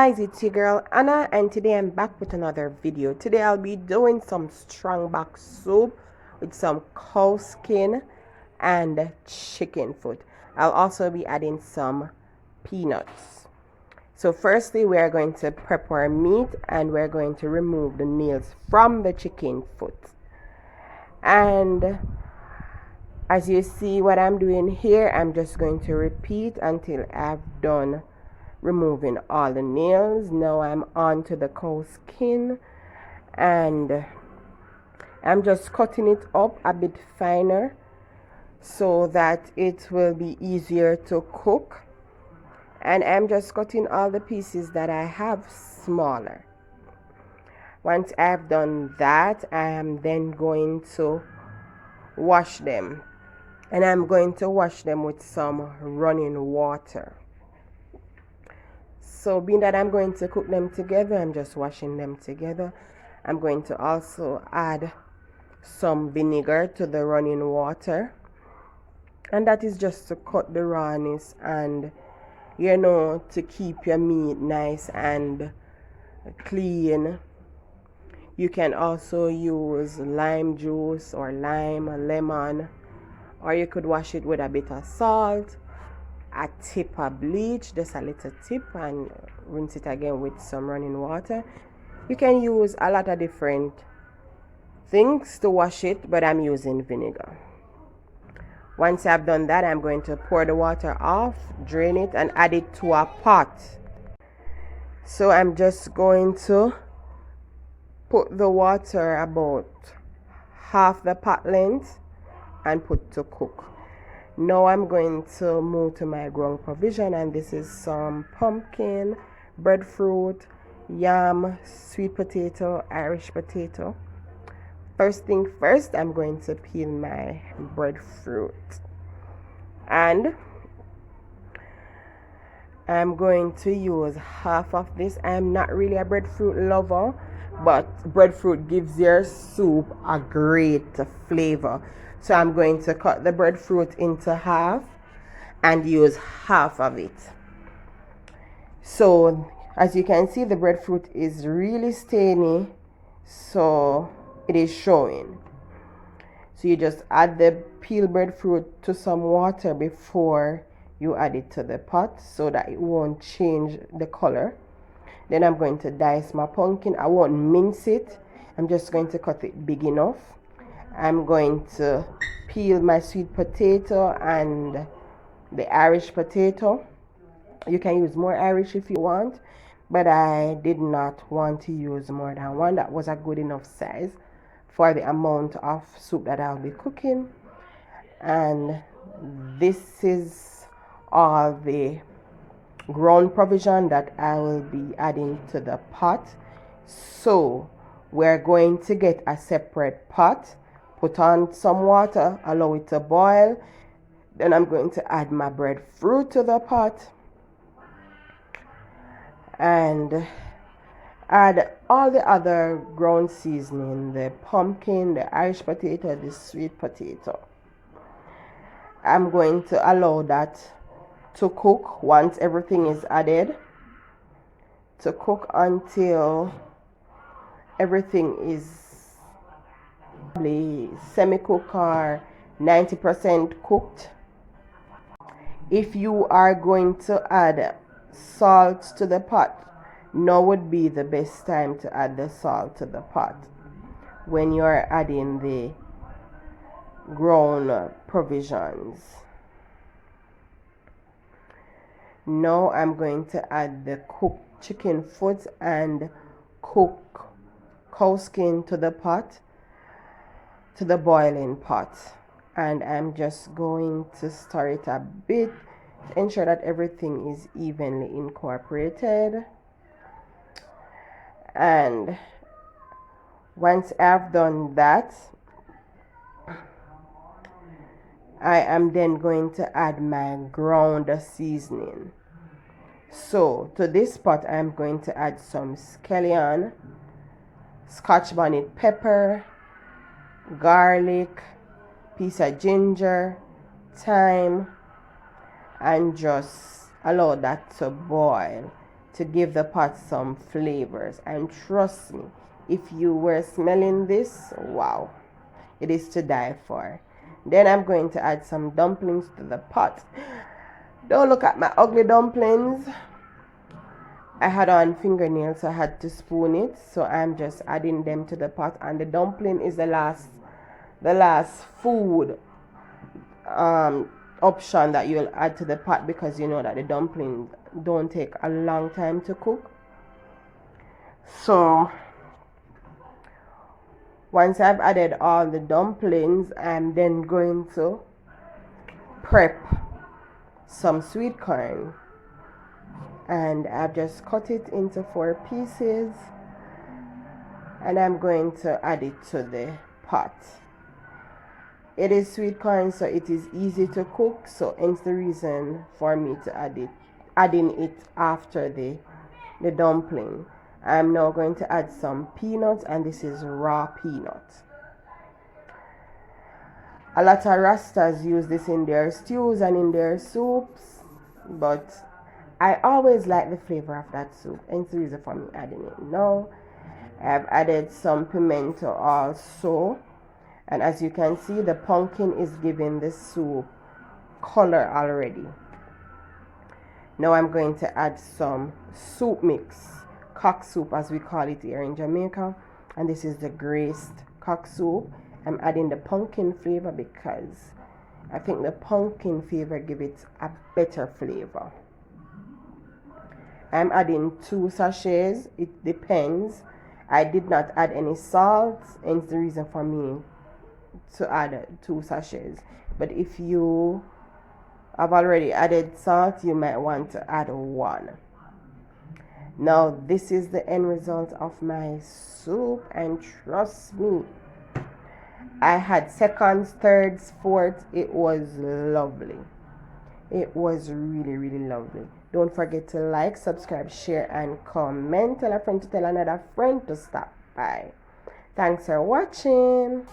guys, it's your girl Anna, and today I'm back with another video. Today I'll be doing some strongback soup with some cow skin and chicken foot. I'll also be adding some peanuts. So firstly, we're going to prep our meat and we're going to remove the nails from the chicken foot. And as you see what I'm doing here, I'm just going to repeat until I've done removing all the nails. Now I'm on to the cow skin and I'm just cutting it up a bit finer so that it will be easier to cook, and I'm just cutting all the pieces that I have smaller. Once I've done that, I am then going to wash them, and I'm going to wash them with some running water. So being that I'm going to cook them together, I'm just washing them together. I'm going to also add some vinegar to the running water, and that is just to cut the rawness and to keep your meat nice and clean. You can also use lime juice or lemon, or you could wash it with a bit of salt, a tip of bleach, just a little tip, and rinse it again with some running water. You can use a lot of different things to wash it, but I'm using vinegar. Once I've done that, I'm going to pour the water off, drain it, and add it to a pot. So I'm just going to put the water about half the pot length and put to cook. Now I'm going to move to my ground provision, and this is some pumpkin, breadfruit, yam, sweet potato, Irish potato. First thing first, I'm going to peel my breadfruit, and I'm going to use half of this. I'm not really a breadfruit lover, but breadfruit gives your soup a great flavor. So I'm going to cut the breadfruit into half and use half of it. So as you can see, the breadfruit is really stainy, so it is showing. So you just add the peeled breadfruit to some water before you add it to the pot so that it won't change the color. Then I'm going to dice my pumpkin. I won't mince it. I'm just going to cut it big enough. I'm going to peel my sweet potato and the Irish potato. You can use more Irish if you want, but I did not want to use more than one. That was a good enough size for the amount of soup that I'll be cooking. And this is all the ground provision that I will be adding to the pot. So we're going to get a separate pot, put on some water, allow it to boil. Then I'm going to add my breadfruit to the pot and add all the other ground seasoning, the pumpkin, the Irish potato, the sweet potato. I'm going to allow that to cook once everything is added, to cook until everything is semi-cooked or 90% cooked. If you are going to add salt to the pot, now would be the best time to add the salt to the pot when you're adding the ground provisions. Now I'm going to add the cooked chicken foot and cooked cow skin to the pot, to the boiling pot, and I'm just going to stir it a bit to ensure that everything is evenly incorporated. And once I've done that, I am then going to add my ground seasoning. So to this pot, I'm going to add some Eskillion, Scotch bonnet pepper, garlic, piece of ginger, thyme, and just allow that to boil to give the pot some flavors. And trust me, if you were smelling this, wow, it is to die for. Then I'm going to add some dumplings to the pot. Don't look at my ugly dumplings. I had on fingernails, so I had to spoon it. So I'm just adding them to the pot, and the dumpling is the last food option that you'll add to the pot, because you know that the dumplings don't take a long time to cook. So once I've added all the dumplings, I'm then going to prep some sweet corn, and I've just cut it into 4 pieces, and I'm going to add it to the pot. It is sweet corn, so it is easy to cook, so hence the reason for me to adding it after the dumpling. I'm now going to add some peanuts, and this is raw peanut. A lot of Rastas use this in their stews and in their soups, but I always like the flavor of that soup, hence the reason for me adding it now. I've added some pimento also, and as you can see, the pumpkin is giving the soup color already. Now I'm going to add some soup mix, cock soup as we call it here in Jamaica, and this is the graced cock soup. I'm adding the pumpkin flavor because I think the pumpkin flavor gives it a better flavor. I'm adding 2 sachets, it depends. I did not add any salt, hence the reason for me to add 2 sachets. But if you have already added salt, you might want to add 1. Now this is the end result of my soup, and trust me, I had seconds, thirds, fourths. It was lovely. It was really lovely. Don't forget to like, subscribe, share, and comment. Tell a friend to tell another friend to stop by. Thanks for watching.